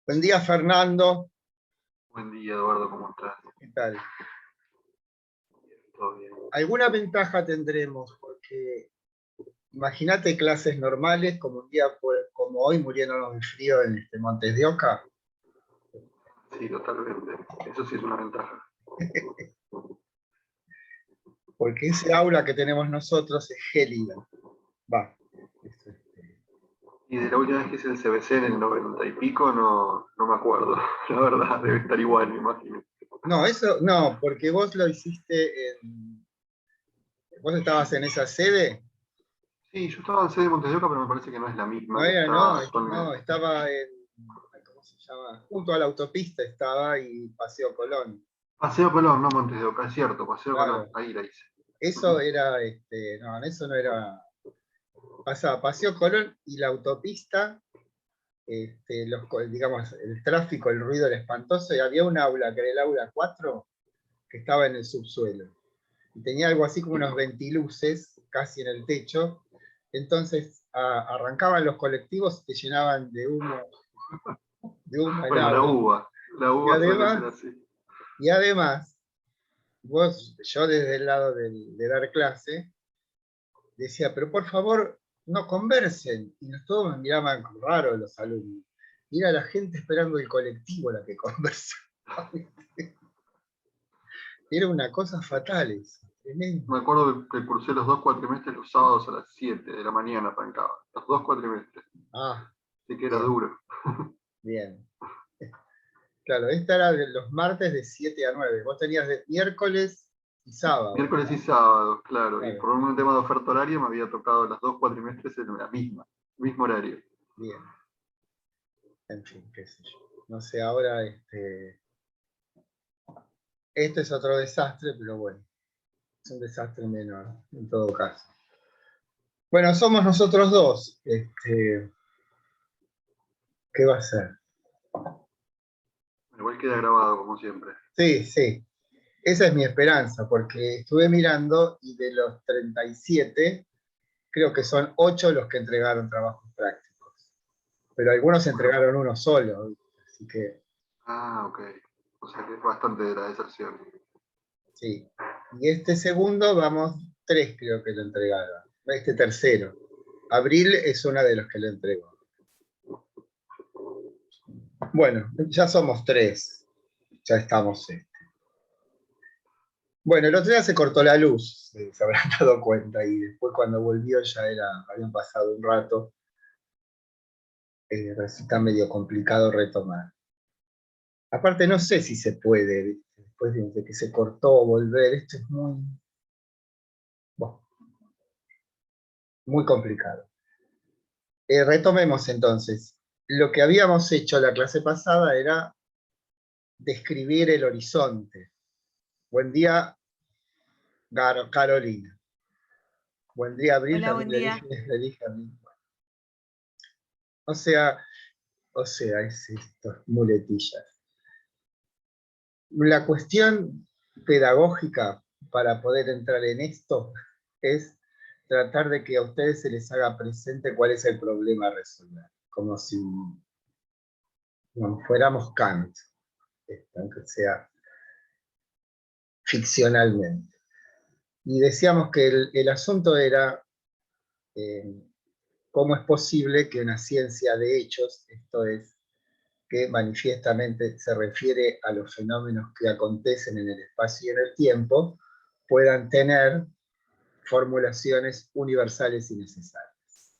Buen día, Fernando. Buen día, Eduardo, ¿cómo estás? ¿Qué tal? ¿Todo bien? Alguna ventaja tendremos, porque imagínate clases normales, como un día como hoy, muriéndonos de frío en Montes de Oca, Sí, totalmente. Eso sí es una ventaja. porque ese aula que tenemos nosotros es gélida. Va. es, este, Y de la última vez que hice el CBC en el 90 y pico, no me acuerdo. La verdad, debe estar igual, me imagino. No, eso no, porque vos lo hiciste vos estabas en esa sede. Sí, yo estaba en sede de Montes de Oca, pero me parece que no es la misma No que era, está no, actualmente. no, estaba ¿cómo se llama? Junto a la autopista estaba y Paseo Colón. Paseo Colón, no Montes de Oca, es cierto, Paseo Colón, Claro. ahí la hice. Eso Ujú. era, no, eso no era. Pasaba Paseo Colón y la autopista, digamos, el tráfico, el ruido era espantoso, y había un aula, que era el aula 4 que estaba en el subsuelo. Y tenía algo así como unos ventiluces casi en el techo. Entonces arrancaban los colectivos y te llenaban de humo el Bueno, la aula. uva. La Y uva suele ser además, así. y además yo desde el lado de dar clase, decía, pero por favor, no conversen. Y todos me miraban raro los alumnos. Y era la gente esperando el colectivo la que conversaba. Era una cosa fatal eso, Me tremendo. acuerdo que cursé los 2 cuatrimestres los sábados a las 7 de la mañana arrancaba. Los 2 cuatrimestres. Ah, Así que era bien, duro. bien. Claro, esta era de los martes de 7 a 9. Vos tenías de miércoles y sábado, Miércoles y ¿verdad? sábados, claro. Y Claro, por un tema de oferta horaria me había tocado los 2 cuatrimestres en la mismo horario. bien. En fin, qué sé yo. No sé, ahora este es otro desastre, pero bueno, es un desastre menor, en todo caso. Bueno, somos nosotros dos. ¿Qué va a ser? Igual queda grabado, como siempre. Sí, sí. Esa es mi esperanza, porque estuve mirando y de los 37, creo que son 8 los que entregaron trabajos prácticos. Pero algunos Bueno, entregaron uno solo, así que ok. O sea que es bastante de la deserción. sí. Y este segundo, vamos, 3 creo que lo entregaron. Este tercero. Abril es una de los que lo entregó. Bueno, ya somos 3. Ya estamos. Bueno, el otro día se cortó la luz, se habrán dado cuenta, y después cuando volvió ya habían pasado un rato, resulta medio complicado retomar. Aparte no sé si se puede, ¿viste? Después de que se cortó, volver, esto es bueno, muy complicado. Retomemos entonces. Lo que habíamos hecho la clase pasada era describir el horizonte. Buen día, Carolina. Buen día, Abril, Hola, también buen día. le dije a mí. O sea, es esto, muletillas. La cuestión pedagógica para poder entrar en esto es tratar de que a ustedes se les haga presente cuál es el problema a resolver, como si no fuéramos Kant, aunque sea ficcionalmente. Y decíamos que el asunto era eh, cómo es posible que una ciencia de hechos, esto es, que manifiestamente se refiere a los fenómenos que acontecen en el espacio y en el tiempo, puedan tener formulaciones universales y necesarias.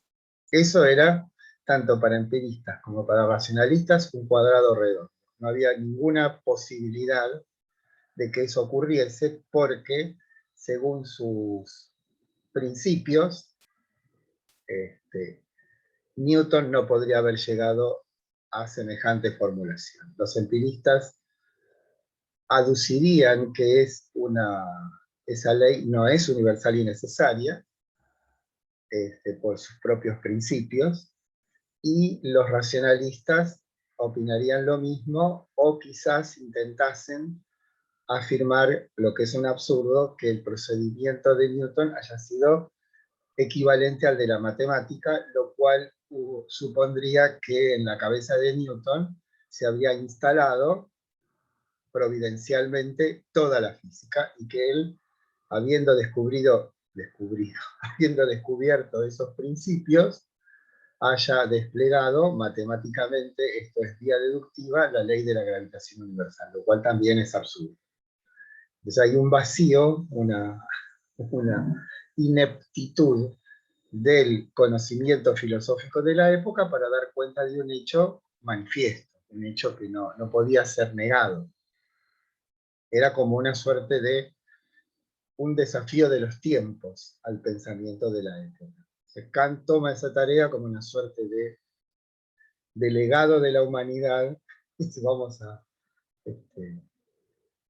Eso era, tanto para empiristas como para racionalistas, un cuadrado redondo. No había ninguna posibilidad de que eso ocurriese porque, según sus principios, Newton no podría haber llegado a semejante formulación. Los empiristas aducirían que esa ley no es universal y necesaria, por sus propios principios, y los racionalistas opinarían lo mismo o quizás intentasen afirmar lo que es un absurdo, que el procedimiento de Newton haya sido equivalente al de la matemática, lo cual supondría que en la cabeza de Newton se había instalado providencialmente toda la física, y que él, habiendo habiendo descubierto esos principios, haya desplegado matemáticamente, esto es vía deductiva, la ley de la gravitación universal, lo cual también es absurdo. Entonces hay un vacío, una ineptitud del conocimiento filosófico de la época para dar cuenta de un hecho manifiesto, un hecho que no podía ser negado. Era como una suerte de un desafío de los tiempos al pensamiento de la época. Kant toma esa tarea como una suerte de legado de la humanidad, y vamos a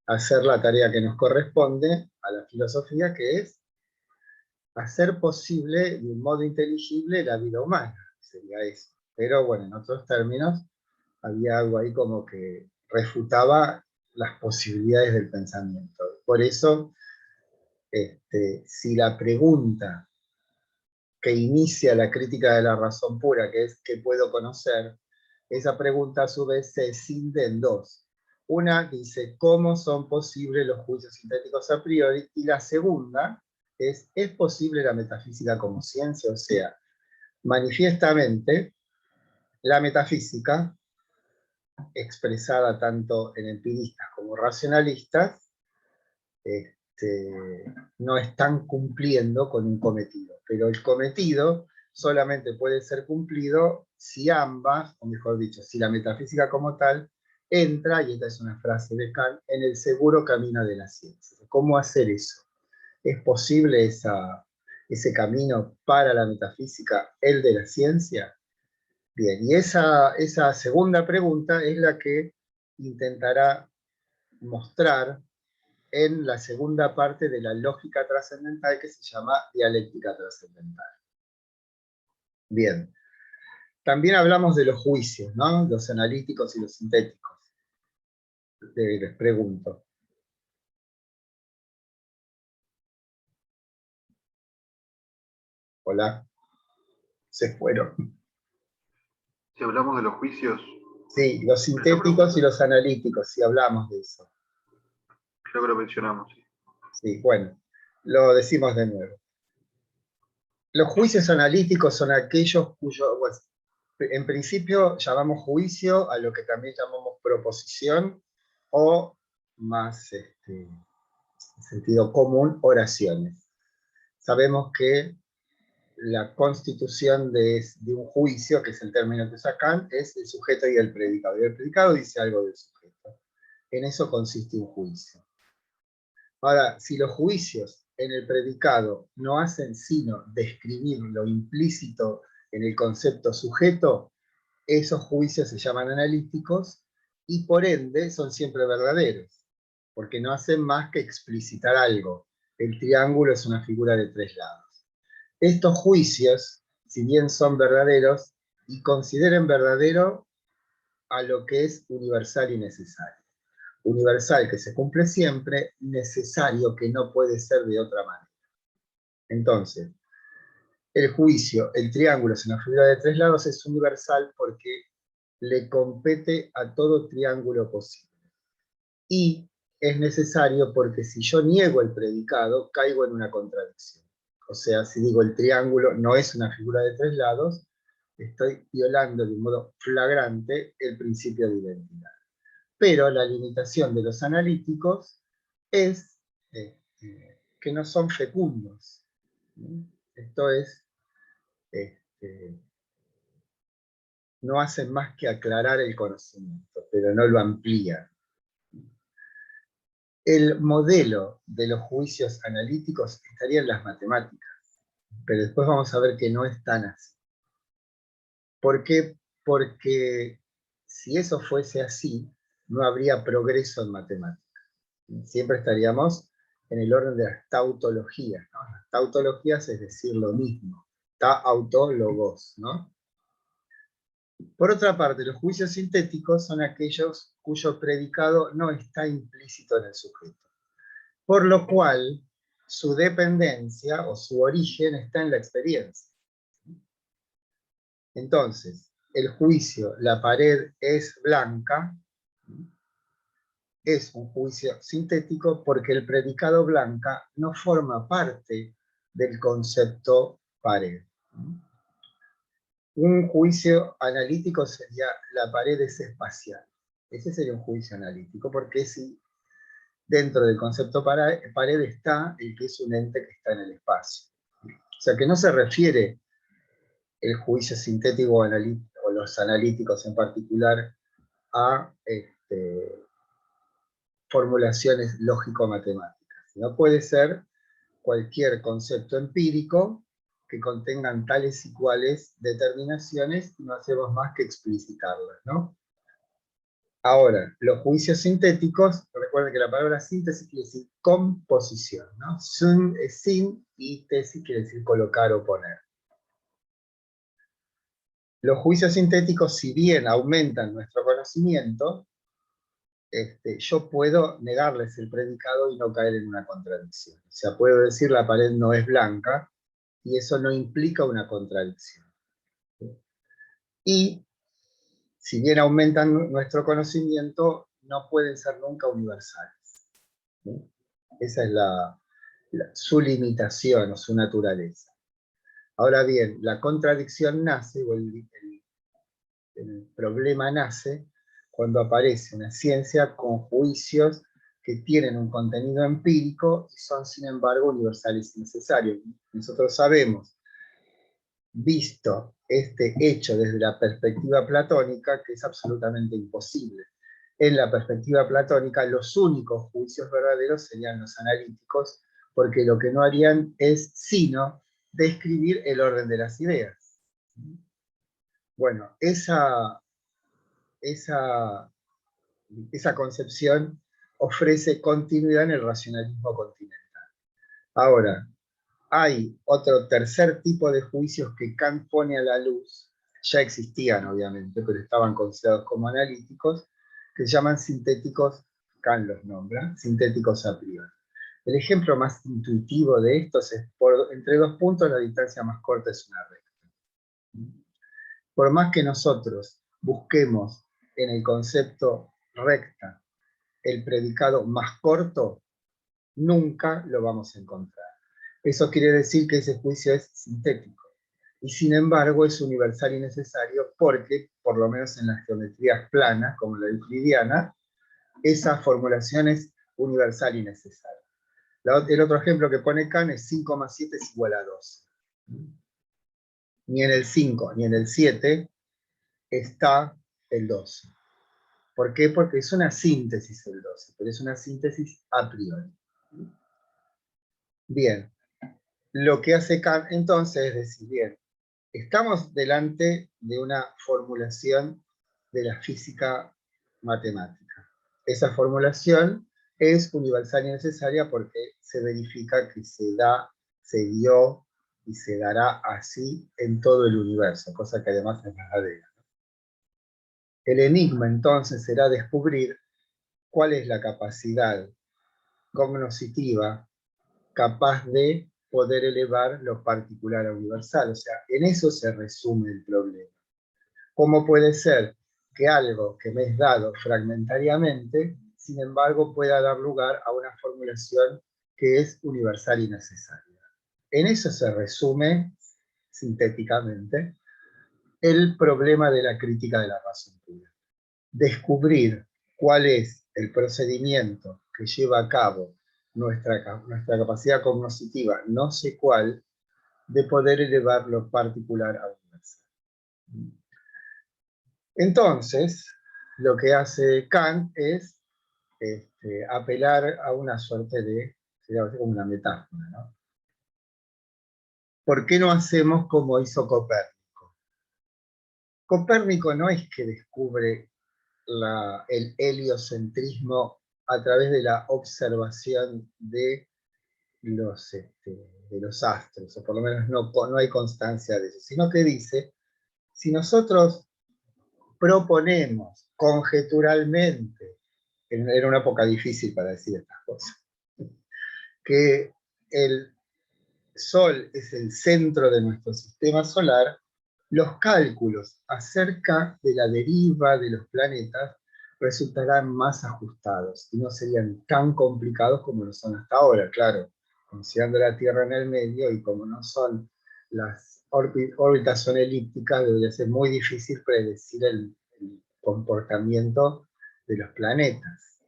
hacer la tarea que nos corresponde a la filosofía, que es hacer posible de un modo inteligible la vida humana, sería eso. Pero bueno, en otros términos, había algo ahí como que refutaba las posibilidades del pensamiento. Por eso, si la pregunta que inicia la crítica de la razón pura, que es ¿qué puedo conocer?, esa pregunta a su vez se escinde en dos. Una dice ¿cómo son posibles los juicios sintéticos a priori? Y la segunda ¿es posible la metafísica como ciencia? O sea, manifiestamente, la metafísica, expresada tanto en empiristas como racionalistas, no están cumpliendo con un cometido. Pero el cometido solamente puede ser cumplido si ambas, o mejor dicho, si la metafísica como tal entra, y esta es una frase de Kant, en el seguro camino de la ciencia. ¿Cómo hacer eso? ¿Es posible ese camino para la metafísica, el de la ciencia? Bien, y esa segunda pregunta es la que intentará mostrar en la segunda parte de la lógica trascendental, que se llama dialéctica trascendental. Bien, también hablamos de los juicios, ¿no? Los analíticos y los sintéticos. Les pregunto. Hola. Se fueron. Si hablamos de los juicios, Sí, los sintéticos y los analíticos, si hablamos de eso. creo que lo mencionamos. Sí. Sí, bueno, lo decimos de nuevo. Los juicios analíticos son aquellos cuyos, bueno, en principio llamamos juicio a lo que también llamamos proposición, o más en sentido común, oraciones. Sabemos que la constitución de un juicio, que es el término que usa Kant, es el sujeto y el predicado. Y el predicado dice algo del sujeto. En eso consiste un juicio. Ahora, si los juicios en el predicado no hacen sino describir lo implícito en el concepto sujeto, esos juicios se llaman analíticos y por ende son siempre verdaderos, porque no hacen más que explicitar algo. El triángulo es una figura de tres lados. Estos juicios, si bien son verdaderos, y consideren verdadero a lo que es universal y necesario. Universal que se cumple siempre, necesario que no puede ser de otra manera. Entonces, el juicio, el triángulo es una figura de tres lados, es universal porque le compete a todo triángulo posible. Y es necesario porque si yo niego el predicado, caigo en una contradicción. O sea, si digo el triángulo no es una figura de tres lados, estoy violando de un modo flagrante el principio de identidad. Pero la limitación de los analíticos es que no son fecundos. Esto es, no hacen más que aclarar el conocimiento, pero no lo amplían. El modelo de los juicios analíticos estaría en las matemáticas, pero después vamos a ver que no es tan así. ¿Por qué? Porque si eso fuese así, no habría progreso en matemáticas. Siempre estaríamos en el orden de las tautologías, ¿no? Las tautologías es decir lo mismo, tautólogos, ¿no? Por otra parte, los juicios sintéticos son aquellos cuyo predicado no está implícito en el sujeto, por lo cual su dependencia o su origen está en la experiencia. Entonces, el juicio, la pared es blanca, es un juicio sintético porque el predicado blanca no forma parte del concepto pared. Un juicio analítico sería la pared es espacial. Ese sería un juicio analítico, porque si dentro del concepto pared está el que es un ente que está en el espacio. O sea que no se refiere el juicio sintético o los analíticos en particular a formulaciones lógico-matemáticas, sino puede ser cualquier concepto empírico que contengan tales y cuales determinaciones y no hacemos más que explicitarlas, ¿no? Ahora, los juicios sintéticos, recuerden que la palabra síntesis quiere decir composición, ¿no? Sun es sin y tesis quiere decir colocar o poner. Los juicios sintéticos, si bien aumentan nuestro conocimiento, yo puedo negarles el predicado y no caer en una contradicción. O sea, puedo decir la pared no es blanca, y eso no implica una contradicción. Y, si bien aumentan nuestro conocimiento, no pueden ser nunca universales. Esa es su limitación o su naturaleza. Ahora bien, la contradicción nace, o el problema nace, cuando aparece una ciencia con juicios que tienen un contenido empírico y son, sin embargo, universales y necesarios. Nosotros sabemos, visto este hecho desde la perspectiva platónica, que es absolutamente imposible. En la perspectiva platónica, los únicos juicios verdaderos serían los analíticos, porque lo que no harían es sino describir el orden de las ideas. Bueno, esa concepción ofrece continuidad en el racionalismo continental. Ahora, hay otro tercer tipo de juicios que Kant pone a la luz, ya existían obviamente, pero estaban considerados como analíticos, que se llaman sintéticos, Kant los nombra, sintéticos a priori. El ejemplo más intuitivo de estos es, entre dos puntos la distancia más corta es una recta. Por más que nosotros busquemos en el concepto recta el predicado más corto, nunca lo vamos a encontrar. Eso quiere decir que ese juicio es sintético. Y sin embargo es universal y necesario porque, por lo menos en las geometrías planas, como la euclidiana, esa formulación es universal y necesaria. El otro ejemplo que pone Kant es 5 más 7 es igual a 12. Ni en el 5 ni en el 7 está el 12. ¿Por qué? Porque es una síntesis el 12, pero es una síntesis a priori. Bien, lo que hace Kant entonces es decir, bien, estamos delante de una formulación de la física matemática. Esa formulación es universal y necesaria porque se verifica que se da, se dio y se dará así en todo el universo, cosa que además es verdadera. El enigma entonces será descubrir cuál es la capacidad cognoscitiva capaz de poder elevar lo particular a universal. O sea, en eso se resume el problema. ¿Cómo puede ser que algo que me es dado fragmentariamente, sin embargo, pueda dar lugar a una formulación que es universal y necesaria? En eso se resume, sintéticamente, el problema de la crítica de la razón pura. Descubrir cuál es el procedimiento que lleva a cabo nuestra capacidad cognoscitiva, no sé cuál, de poder elevar lo particular a universal. Entonces, lo que hace Kant es apelar a una suerte de, sería como una metáfora, ¿no? ¿Por qué no hacemos como hizo Copérnico? Copérnico no es que descubre el heliocentrismo a través de la observación de los astros, o por lo menos no hay constancia de eso, sino que dice, si nosotros proponemos conjeturalmente, era una época difícil para decir estas cosas, que el Sol es el centro de nuestro sistema solar, los cálculos acerca de la deriva de los planetas resultarán más ajustados y no serían tan complicados como lo son hasta ahora, claro, considerando la Tierra en el medio y como no son las órbitas son elípticas, debería ser muy difícil predecir el comportamiento de los planetas.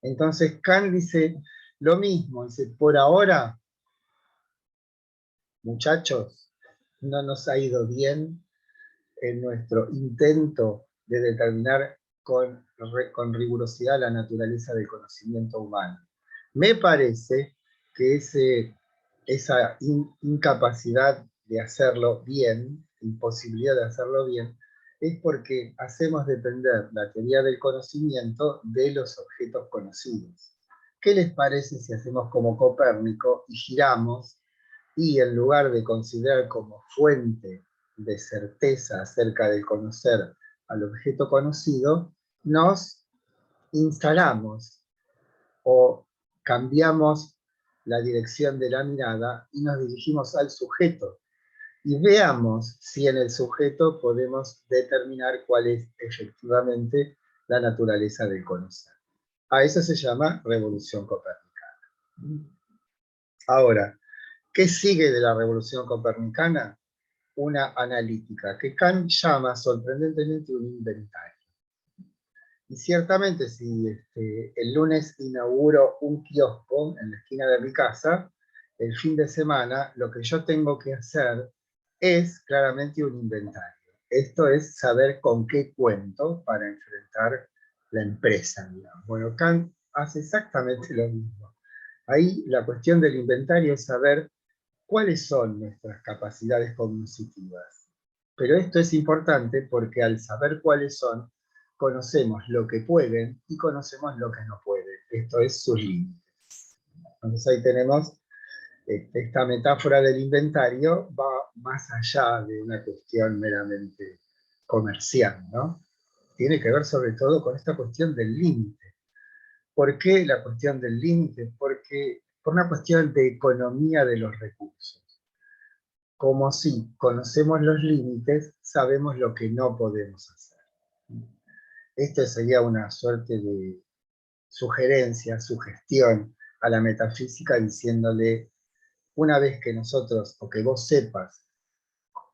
Entonces Kant dice lo mismo, dice, por ahora, muchachos, no nos ha ido bien en nuestro intento de determinar con rigurosidad la naturaleza del conocimiento humano. Me parece que esa incapacidad de hacerlo bien, imposibilidad de hacerlo bien, es porque hacemos depender la teoría del conocimiento de los objetos conocidos. ¿Qué les parece si hacemos como Copérnico y giramos y en lugar de considerar como fuente de certeza acerca del conocer al objeto conocido, nos instalamos o cambiamos la dirección de la mirada y nos dirigimos al sujeto y veamos si en el sujeto podemos determinar cuál es efectivamente la naturaleza del conocer. A eso se llama revolución copernicana. Ahora, ¿qué sigue de la revolución copernicana? Una analítica, que Kant llama sorprendentemente un inventario. Y ciertamente si el lunes inauguro un kiosco en la esquina de mi casa, el fin de semana lo que yo tengo que hacer es claramente un inventario. Esto es saber con qué cuento para enfrentar la empresa, digamos. Bueno, Kant hace exactamente lo mismo. Ahí la cuestión del inventario es saber cuáles son nuestras capacidades cognitivas. Pero esto es importante porque al saber cuáles son, conocemos lo que pueden y conocemos lo que no pueden. Esto es sus límites. Entonces ahí tenemos esta metáfora del inventario, va más allá de una cuestión meramente comercial, ¿no? Tiene que ver sobre todo con esta cuestión del límite. ¿Por qué la cuestión del límite? Porque por una cuestión de economía de los recursos. Como si conocemos los límites, sabemos lo que no podemos hacer. Esto sería una suerte de sugerencia, sugestión a la metafísica diciéndole, una vez que nosotros, o que vos sepas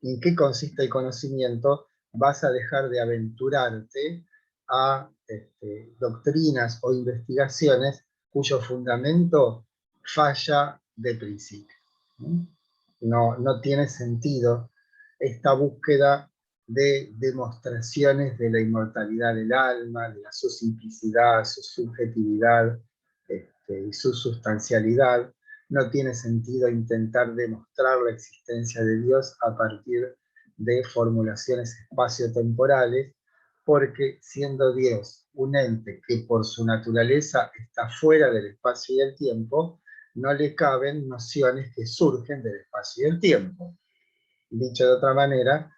en qué consiste el conocimiento, vas a dejar de aventurarte a doctrinas o investigaciones cuyo fundamento falla de principio. No tiene sentido esta búsqueda de demostraciones de la inmortalidad del alma, de su simplicidad, su subjetividad y su sustancialidad. No tiene sentido intentar demostrar la existencia de Dios a partir de formulaciones espaciotemporales, porque siendo Dios un ente que por su naturaleza está fuera del espacio y el tiempo, no le caben nociones que surgen del espacio y el tiempo. Dicho de otra manera,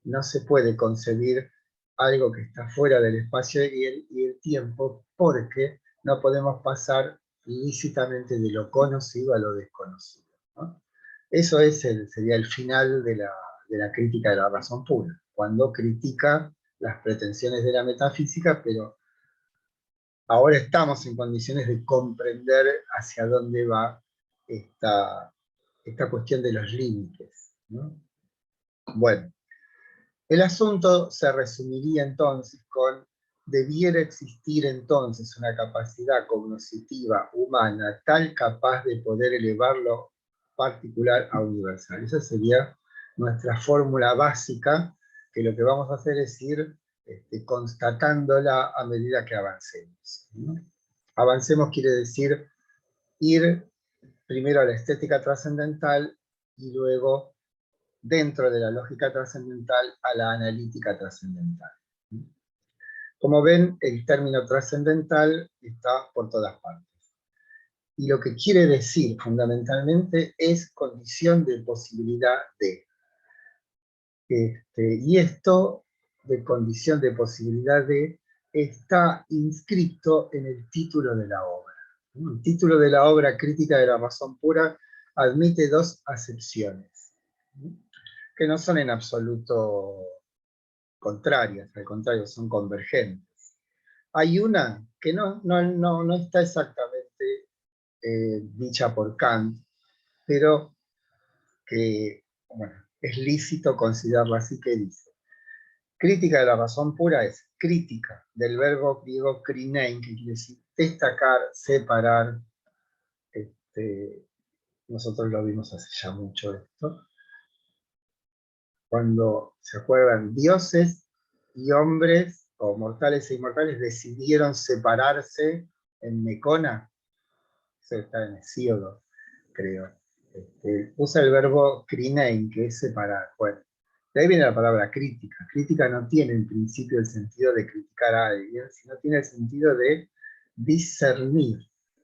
no se puede concebir algo que está fuera del espacio y el tiempo porque no podemos pasar lícitamente de lo conocido a lo desconocido, ¿no? Eso sería el final de la crítica de la razón pura, cuando critica las pretensiones de la metafísica, pero ahora estamos en condiciones de comprender hacia dónde va esta cuestión de los límites, ¿no? Bueno, el asunto se resumiría entonces con: debiera existir entonces una capacidad cognitiva humana tal capaz de poder elevar lo particular a universal. Esa sería nuestra fórmula básica, que lo que vamos a hacer es ir constatándola a medida que avancemos, ¿no? Avancemos quiere decir ir primero a la estética trascendental y luego, dentro de la lógica trascendental, a la analítica trascendental. Como ven, el término trascendental está por todas partes. Y lo que quiere decir fundamentalmente es condición de posibilidad de. Y esto de condición de posibilidad de está inscrito en el título de la obra. El título de la obra Crítica de la razón pura admite dos acepciones. que no son en absoluto contrarias, al contrario, son convergentes. Hay una que no está exactamente dicha por Kant, pero que, bueno, es lícito considerarla así, que dice: crítica de la razón pura es crítica del verbo griego krinein, que quiere decir destacar, separar. Nosotros lo vimos hace ya mucho esto. Cuando, ¿se acuerdan? Dioses y hombres, o mortales e inmortales, decidieron separarse en Mecona. Eso está en Hesíodo, creo. Usa el verbo krinein, que es separar. Bueno, de ahí viene la palabra crítica. Crítica no tiene en principio el sentido de criticar a alguien, sino tiene el sentido de discernir,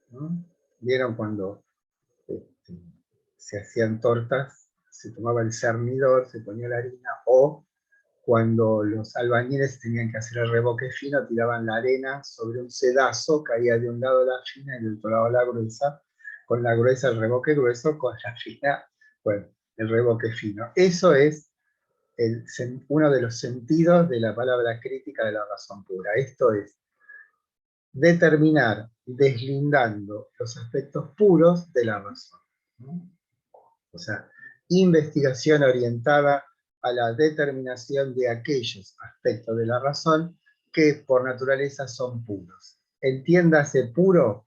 ¿no? ¿Vieron cuando se hacían tortas? Se tomaba el cernidor, se ponía la harina, o cuando los albañiles tenían que hacer el revoque fino, tiraban la arena sobre un sedazo, caía de un lado la fina y del otro lado la gruesa, con la gruesa el revoque grueso, con la fina, bueno, el revoque fino. Eso es uno de los sentidos de la palabra crítica de la razón pura. Esto es determinar, deslindando los aspectos puros de la razón, ¿no? O sea, investigación orientada a la determinación de aquellos aspectos de la razón que por naturaleza son puros. Entiéndase puro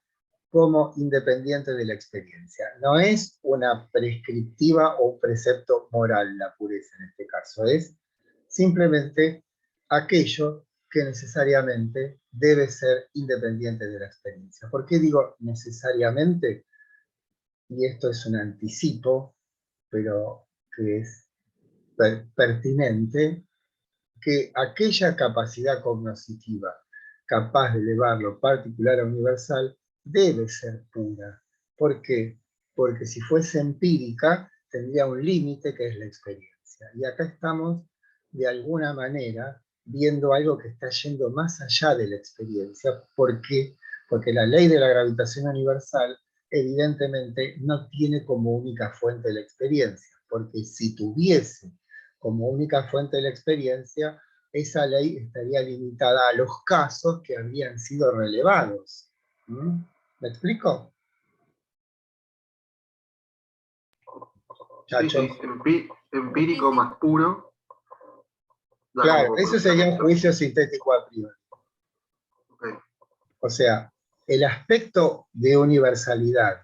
como independiente de la experiencia. No es una prescriptiva o un precepto moral la pureza en este caso, es simplemente aquello que necesariamente debe ser independiente de la experiencia. ¿Por qué digo necesariamente? Y esto es un anticipo, pero que es pertinente, que aquella capacidad cognoscitiva capaz de elevar lo particular a universal debe ser pura. ¿Por qué? Porque si fuese empírica tendría un límite, que es la experiencia. Y acá estamos de alguna manera viendo algo que está yendo más allá de la experiencia. ¿Por qué? Porque la ley de la gravitación universal evidentemente no tiene como única fuente la experiencia, porque si tuviese como única fuente de la experiencia, esa ley estaría limitada a los casos que habrían sido relevados. ¿Mm? ¿Me explico? Sí, sí, Chachos. empírico más puro, da como Claro, eso conclusión sería un esto. juicio sintético a priori. Okay. O sea, el aspecto de universalidad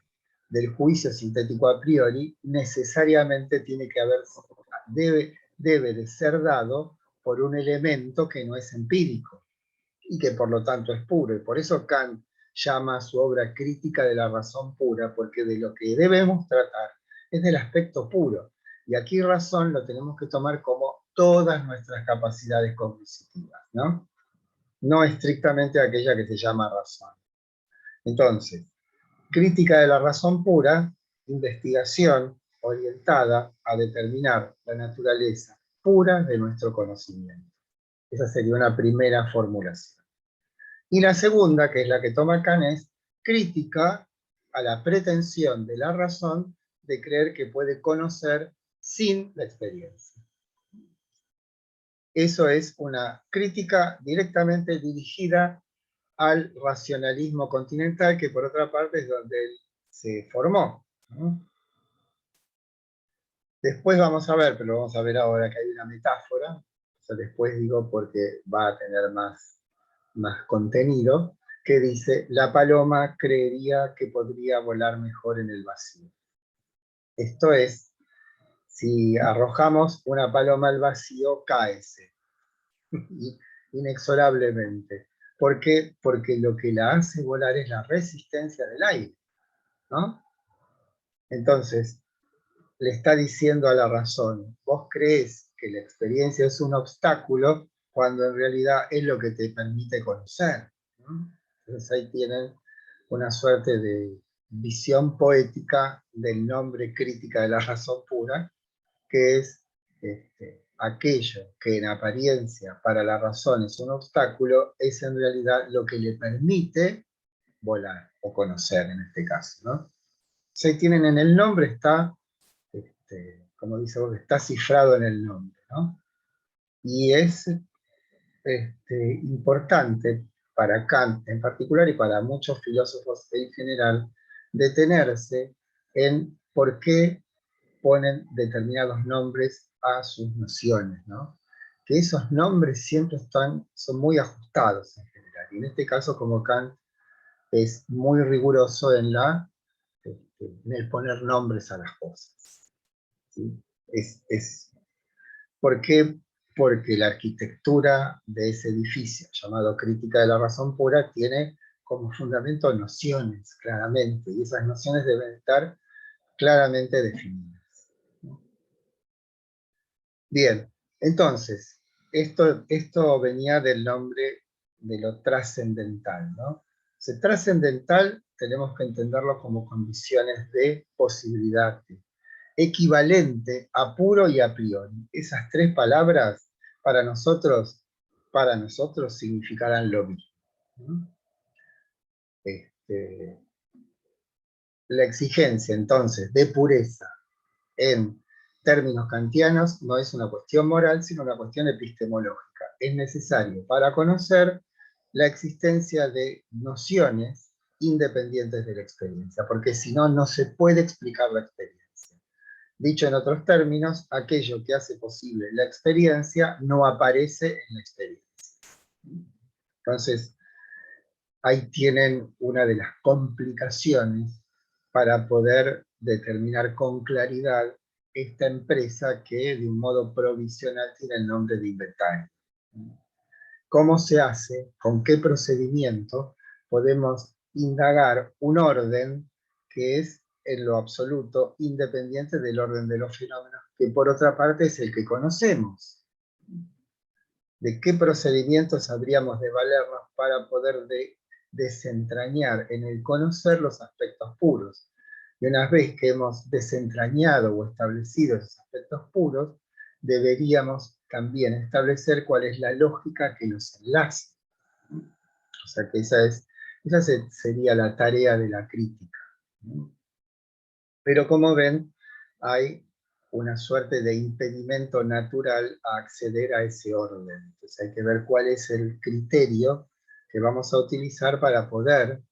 del juicio sintético a priori necesariamente tiene que haber, debe de ser dado por un elemento que no es empírico y que por lo tanto es puro. Y por eso Kant llama a su obra Crítica de la razón pura, porque de lo que debemos tratar es del aspecto puro. Y aquí razón lo tenemos que tomar como todas nuestras capacidades cognitivas, ¿no? No estrictamente aquella que se llama razón. Entonces, crítica de la razón pura, investigación orientada a determinar la naturaleza pura de nuestro conocimiento. Esa sería una primera formulación. Y la segunda, que es la que toma Kant, es crítica a la pretensión de la razón de creer que puede conocer sin la experiencia. Eso es una crítica directamente dirigida al racionalismo continental, que por otra parte es donde él se formó, ¿no? Después vamos a ver, pero vamos a ver ahora que hay una metáfora, o sea, después digo porque va a tener más contenido, que dice: la paloma creería que podría volar mejor en el vacío. Esto es, si arrojamos una paloma al vacío, cáese, inexorablemente. ¿Por qué? Porque lo que la hace volar es la resistencia del aire, ¿no? Entonces, le está diciendo a la razón: vos creés que la experiencia es un obstáculo cuando en realidad es lo que te permite conocer, ¿no? Entonces ahí tienen una suerte de visión poética del nombre Crítica de la razón pura, que es aquello que en apariencia para la razón es un obstáculo, es en realidad lo que le permite volar, o conocer en este caso, ¿no? Entonces ahí tienen, en el nombre está como dice vos, está cifrado en el nombre, ¿no? Y es importante para Kant en particular y para muchos filósofos en general, detenerse en por qué ponen determinados nombres a sus nociones, ¿no? Que esos nombres siempre son muy ajustados en general. Y en este caso, como Kant es muy riguroso en el poner nombres a las cosas, ¿sí? ¿Por qué? Porque la arquitectura de ese edificio, llamado Crítica de la Razón Pura, tiene como fundamento nociones, claramente, y esas nociones deben estar claramente definidas. Bien, entonces, esto venía del nombre de lo trascendental, ¿no? Trascendental tenemos que entenderlo como condiciones de posibilidad, equivalente a puro y a priori. Esas tres palabras para nosotros, significarán lo mismo, ¿no? La exigencia, entonces, de pureza en términos kantianos no es una cuestión moral, sino una cuestión epistemológica. Es necesario para conocer la existencia de nociones independientes de la experiencia, porque si no, no se puede explicar la experiencia. Dicho en otros términos, aquello que hace posible la experiencia no aparece en la experiencia. Entonces, ahí tienen una de las complicaciones para poder determinar con claridad esta empresa que de un modo provisional tiene el nombre de inventario. ¿Cómo se hace? ¿Con qué procedimiento podemos indagar un orden que es en lo absoluto independiente del orden de los fenómenos, que por otra parte es el que conocemos? ¿De qué procedimientos habríamos de valernos para poder desentrañar en el conocer los aspectos puros? Y una vez que hemos desentrañado o establecido esos aspectos puros, deberíamos también establecer cuál es la lógica que los enlaza. O sea que esa sería la tarea de la crítica. Pero como ven, hay una suerte de impedimento natural a acceder a ese orden. Entonces hay que ver cuál es el criterio que vamos a utilizar para poder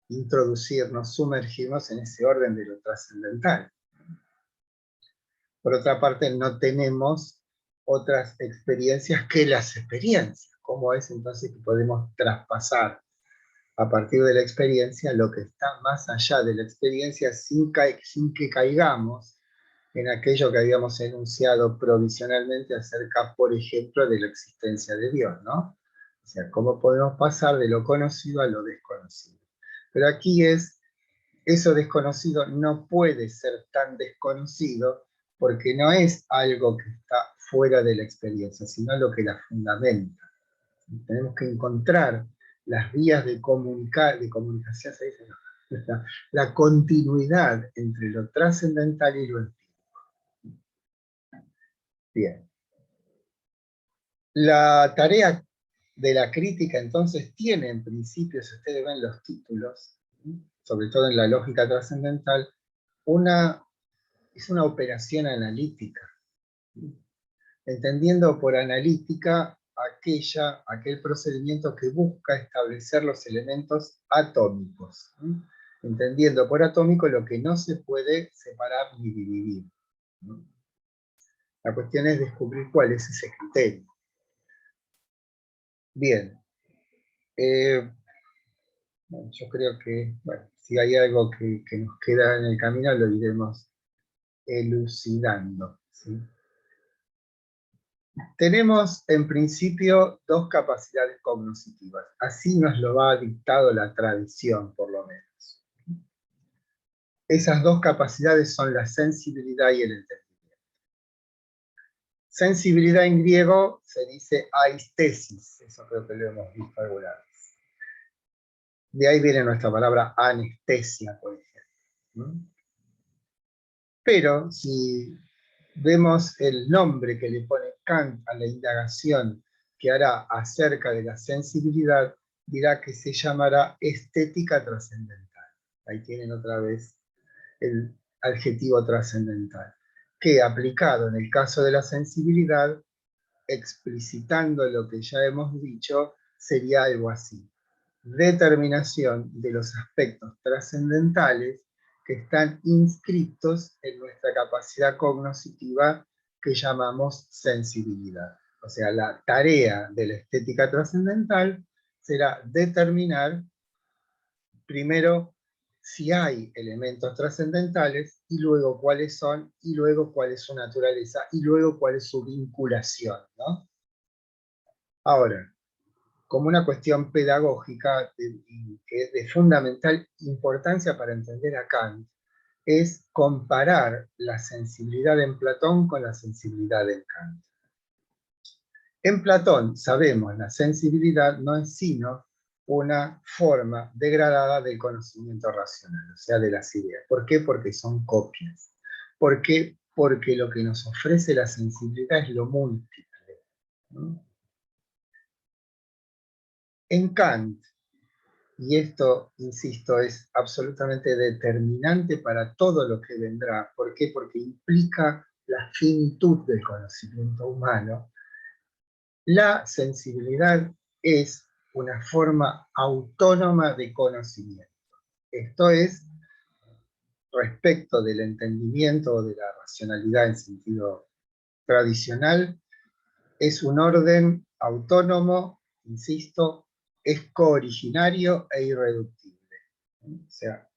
introducirnos, sumergirnos en ese orden de lo trascendental. Por otra parte, no tenemos otras experiencias que las experiencias. ¿Cómo es entonces que podemos traspasar a partir de la experiencia lo que está más allá de la experiencia sin que caigamos en aquello que habíamos enunciado provisionalmente acerca, por ejemplo, de la existencia de Dios, ¿no? O sea, cómo podemos pasar de lo conocido a lo desconocido. Pero aquí eso desconocido no puede ser tan desconocido porque no es algo que está fuera de la experiencia, sino lo que la fundamenta. Tenemos que encontrar las vías de comunicación, se dice, no, la continuidad entre lo trascendental y lo empírico. Bien. La tarea de la crítica entonces tiene en principio, si ustedes ven los títulos, sobre todo en la lógica trascendental, es una operación analítica. Entendiendo por analítica aquel procedimiento que busca establecer los elementos atómicos. Entendiendo por atómico lo que no se puede separar ni dividir. La cuestión es descubrir cuál es ese criterio. Bien. Bueno, yo creo que, bueno, si hay algo que nos queda en el camino, lo iremos elucidando, ¿sí? Tenemos, en principio, dos capacidades cognitivas. Así nos lo ha dictado la tradición, por lo menos. Esas dos capacidades son la sensibilidad y el entendimiento. Sensibilidad en griego se dice aistesis, eso creo que lo hemos visto alguna vez. De ahí viene nuestra palabra anestesia, por ejemplo. Pero si vemos el nombre que le pone Kant a la indagación que hará acerca de la sensibilidad, dirá que se llamará estética trascendental. Ahí tienen otra vez el adjetivo trascendental. que aplicado en el caso de la sensibilidad, explicitando lo que ya hemos dicho, sería algo así: determinación de los aspectos trascendentales que están inscritos en nuestra capacidad cognoscitiva que llamamos sensibilidad. O sea, la tarea de la estética trascendental será determinar primero si hay elementos trascendentales, y luego cuáles son, y luego cuál es su naturaleza, y luego cuál es su vinculación, ¿no? Ahora, como una cuestión pedagógica que es de fundamental importancia para entender a Kant, es comparar la sensibilidad en Platón con la sensibilidad en Kant. En Platón, sabemos, la sensibilidad no es sino una forma degradada del conocimiento racional, o sea, de las ideas. ¿Por qué? Porque son copias. ¿Por qué? Porque lo que nos ofrece la sensibilidad es lo múltiple, ¿no? En Kant, y esto, insisto, es absolutamente determinante para todo lo que vendrá. ¿Por qué? Porque implica la finitud del conocimiento humano. La sensibilidad es una forma autónoma de conocimiento. Esto es, respecto del entendimiento o de la racionalidad en sentido tradicional, es un orden autónomo, insisto, es cooriginario e irreductible. O sea,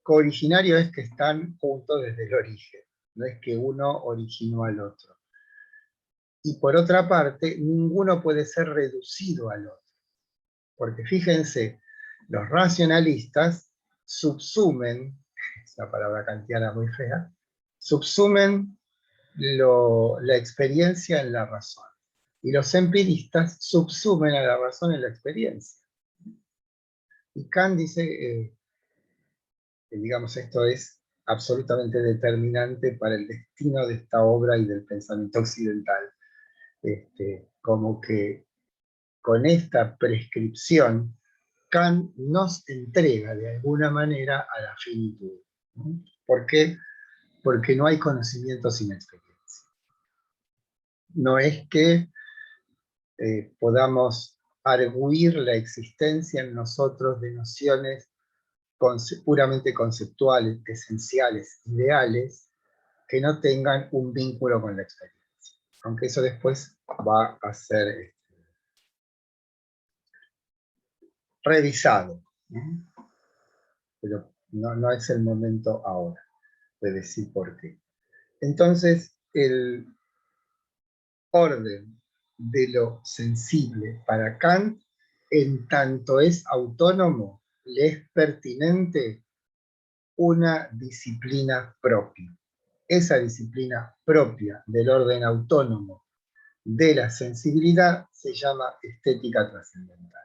cooriginario es que están juntos desde el origen, no es que uno originó al otro. Y por otra parte, ninguno puede ser reducido al otro. Porque fíjense, los racionalistas subsumen, es una palabra kantiana muy fea, subsumen la experiencia en la razón. Y los empiristas subsumen a la razón en la experiencia. Y Kant dice, digamos, esto es absolutamente determinante para el destino de esta obra y del pensamiento occidental. Como que con esta prescripción, Kant nos entrega de alguna manera a la finitud. ¿No? ¿Por qué? Porque no hay conocimiento sin experiencia. No es que podamos arguir la existencia en nosotros de nociones puramente conceptuales, esenciales, ideales, que no tengan un vínculo con la experiencia. Aunque eso después va a ser revisado. Pero no es el momento ahora de decir por qué. Entonces, el orden de lo sensible para Kant, en tanto es autónomo, le es pertinente una disciplina propia. Esa disciplina propia del orden autónomo de la sensibilidad se llama estética trascendental.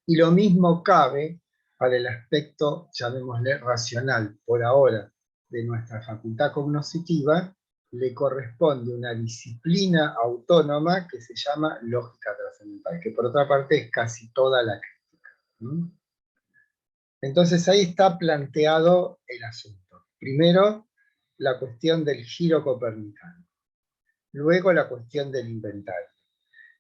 Y lo mismo cabe para el aspecto, llamémosle racional, por ahora, de nuestra facultad cognoscitiva. Le corresponde una disciplina autónoma que se llama lógica trascendental, que por otra parte es casi toda la crítica. Entonces ahí está planteado el asunto. Primero, la cuestión del giro copernicano. Luego, la cuestión del inventario.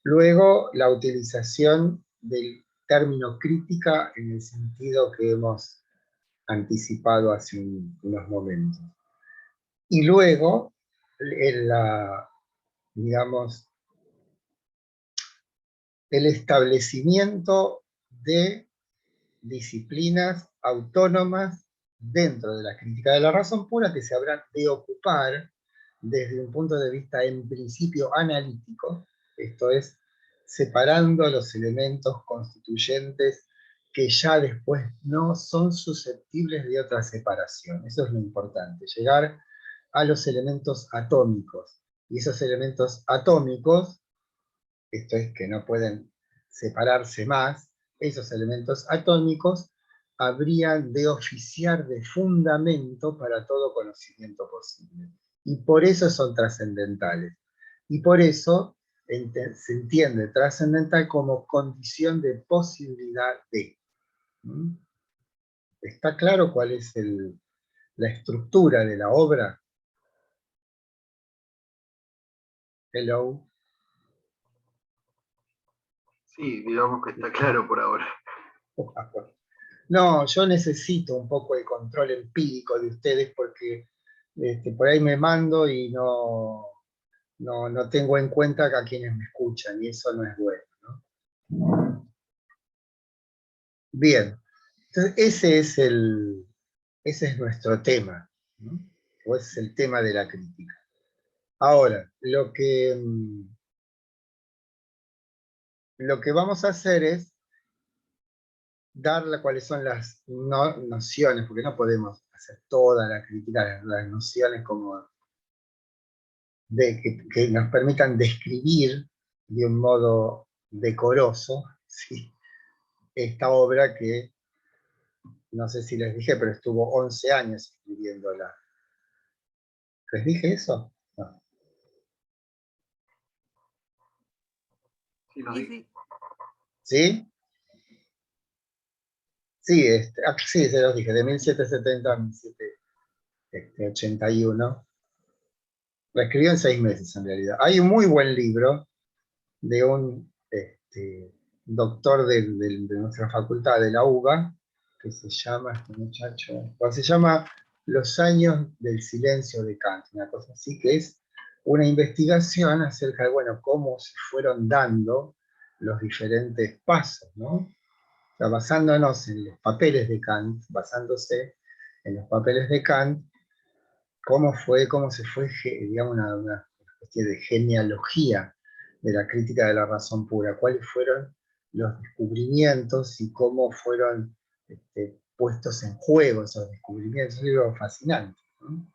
Luego, la utilización del término crítica en el sentido que hemos anticipado hace unos momentos. Y luego, digamos, el establecimiento de disciplinas autónomas dentro de la crítica de la razón pura que se habrán de ocupar desde un punto de vista en principio analítico, esto es, separando los elementos constituyentes que ya después no son susceptibles de otra separación. Eso es lo importante, llegar a los elementos atómicos. Y esos elementos atómicos, esto es que no pueden separarse más, esos elementos atómicos habrían de oficiar de fundamento para todo conocimiento posible. Y por eso son trascendentales. Y por eso se entiende trascendental como condición de posibilidad de. ¿Está claro cuál es la estructura de la obra? Hello. Sí, digamos que está claro por ahora. No, yo necesito un poco de control empírico de ustedes porque por ahí me mando y no tengo en cuenta a quienes me escuchan y eso no es bueno, ¿no? Bien, entonces ese es nuestro tema, ¿no? O ese es el tema de la crítica. Ahora, lo que vamos a hacer es dar cuáles son las nociones, porque no podemos hacer toda la crítica, las nociones como que nos permitan describir de un modo decoroso, ¿sí? Esta obra que, no sé si les dije, pero estuvo 11 años escribiéndola. ¿Les dije eso? No. Sí, nos Sí, dijo. sí. ¿Sí? Sí, sí, se los dije, de 1770 a 1781. La escribió en 6 meses, en realidad. Hay un muy buen libro de un doctor de nuestra facultad, de la UBA, que se llama, este muchacho, se llama Los años del silencio de Kant, una cosa así, que es una investigación acerca de, bueno, cómo se fueron dando los diferentes pasos, ¿no? O sea, basándonos en los papeles de Kant, basándose en los papeles de Kant, cómo se fue, digamos, una especie de genealogía de la crítica de la razón pura, cuáles fueron los descubrimientos y cómo fueron puestos en juego esos descubrimientos. Es un libro fascinante, ¿no?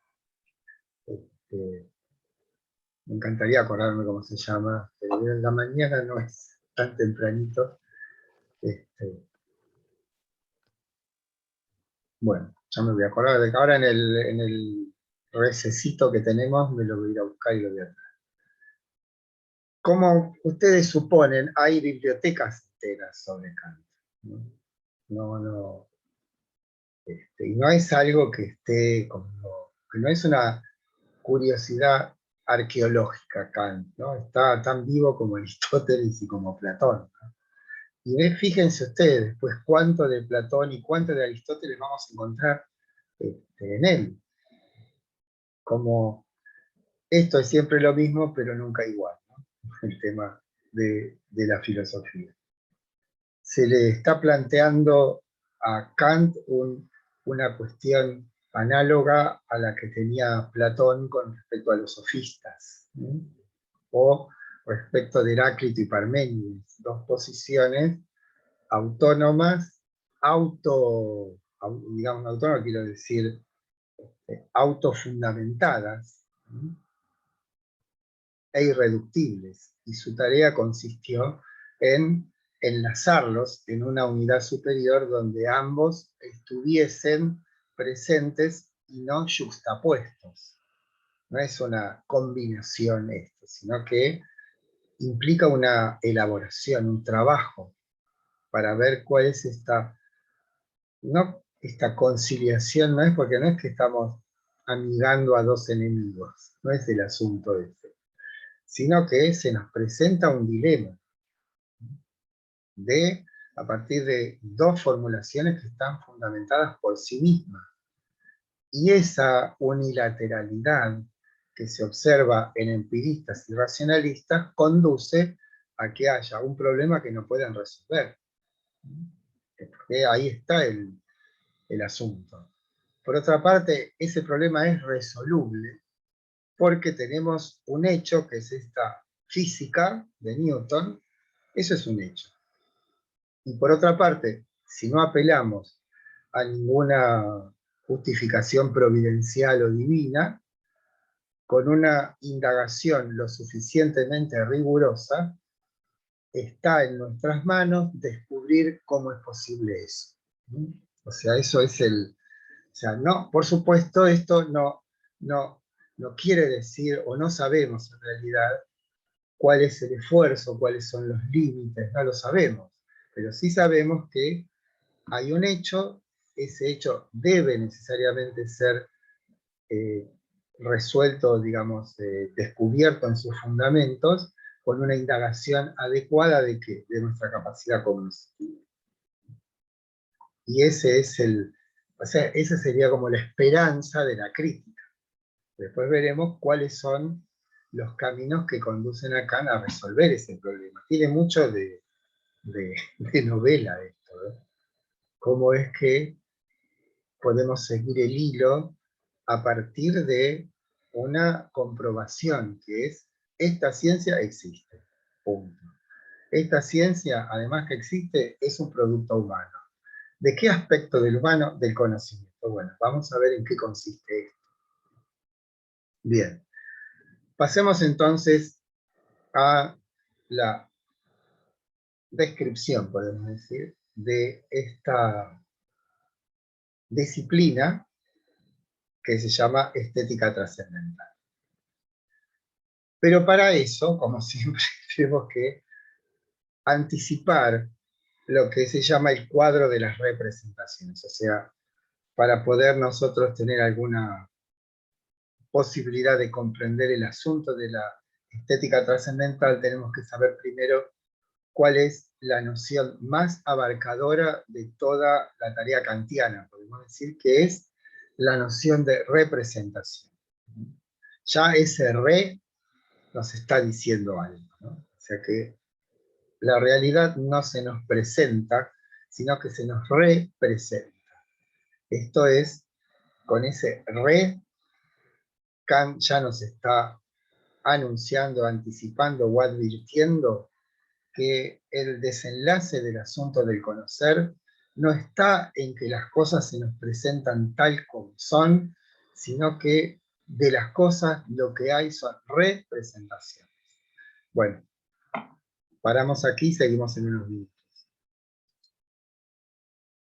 Me encantaría acordarme cómo se llama, pero en la mañana no es tan tempranito. Bueno, ya me voy a acordar de que ahora en el recesito que tenemos me lo voy a ir a buscar y lo voy a traer. Como ustedes suponen, hay bibliotecas enteras sobre Kant, ¿no? No, y no es algo que esté como, que no es una curiosidad arqueológica Kant, ¿no? Está tan vivo como Aristóteles y como Platón, ¿no? Y fíjense ustedes, pues cuánto de Platón y cuánto de Aristóteles vamos a encontrar en él. Como esto es siempre lo mismo, pero nunca igual, ¿no? El tema de la filosofía. Se le está planteando a Kant una cuestión análoga a la que tenía Platón con respecto a los sofistas, ¿no? O respecto de Heráclito y Parménides, dos posiciones autónomas, digamos, autónomas quiero decir, autofundamentadas, ¿no? E irreductibles, y su tarea consistió en enlazarlos en una unidad superior donde ambos estuviesen presentes y no yuxtapuestos. No es una combinación esto, sino que implica una elaboración, un trabajo, para ver cuál es esta conciliación, no es porque no es que estamos amigando a dos enemigos, no es el asunto ese, sino que se nos presenta un dilema a partir de dos formulaciones que están fundamentadas por sí mismas. Y esa unilateralidad que se observa en empiristas y racionalistas conduce a que haya un problema que no puedan resolver. Porque ahí está el asunto. Por otra parte, ese problema es resoluble porque tenemos un hecho que es esta física de Newton. Eso es un hecho. Y por otra parte, si no apelamos a ninguna justificación providencial o divina, con una indagación lo suficientemente rigurosa, está en nuestras manos descubrir cómo es posible eso. O sea, eso es o sea, no, por supuesto, esto no quiere decir, o no sabemos en realidad, cuál es el esfuerzo, cuáles son los límites, no lo sabemos. Pero sí sabemos que hay un hecho, ese hecho debe necesariamente ser resuelto, digamos, descubierto en sus fundamentos, con una indagación adecuada de qué, de nuestra capacidad cognitiva. Y ese es o sea, esa sería como la esperanza de la crítica. Después veremos cuáles son los caminos que conducen a Kant a resolver ese problema. Tiene mucho de novela esto, ¿eh? Cómo es que podemos seguir el hilo a partir de una comprobación, que es, esta ciencia existe, punto. Esta ciencia, además que existe, es un producto humano. ¿De qué aspecto del humano? Del conocimiento. Bueno, vamos a ver en qué consiste esto. Bien, pasemos entonces a la descripción, podemos decir, de esta disciplina que se llama estética trascendental. Pero para eso, como siempre, tenemos que anticipar lo que se llama el cuadro de las representaciones, o sea, para poder nosotros tener alguna posibilidad de comprender el asunto de la estética trascendental, tenemos que saber primero cuál es la noción más abarcadora de toda la tarea kantiana, podemos decir que es la noción de representación. Ya ese re nos está diciendo algo, ¿no? O sea que la realidad no se nos presenta, sino que se nos representa. Esto es, con ese re, Kant ya nos está anunciando, anticipando o advirtiendo que el desenlace del asunto del conocer no está en que las cosas se nos presentan tal como son, sino que de las cosas lo que hay son representaciones. Bueno, paramos aquí, seguimos en unos minutos.